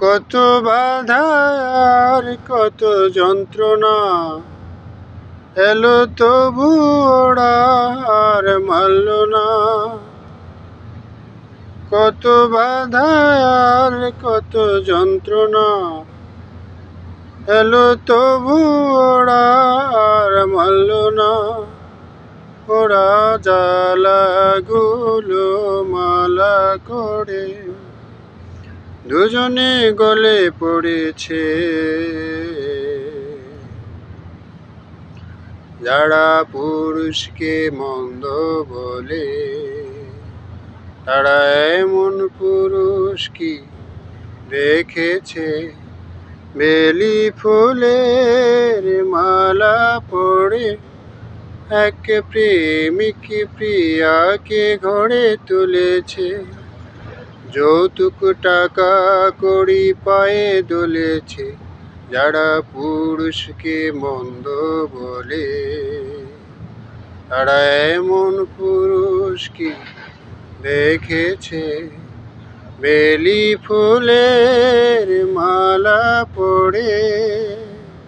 কত বাধা আর কত যন্ত্রণা, এলো তবু ওরা আর মানল না। কত বাধা আর কত যন্ত্রণা, এলো তবু ওরা আর মানল না। ওরা জ্বালাগুলো মালা করে দুজনে গলে পড়েছে। যারা পুরুষকে মন্দ বলে, তারা এমন পুরুষ কি দেখেছে? বেলি ফুলের মালা পড়ে এক প্রেমিক প্রিয়াকে ঘরে তুলেছে। যৌতুক টাকা কড়ি পায়ে দোলেছে। যারা পুরুষকে মন্দ বলে, তারা এমন পুরুষ কি দেখেছে? বেলি ফুলের মালা পড়ে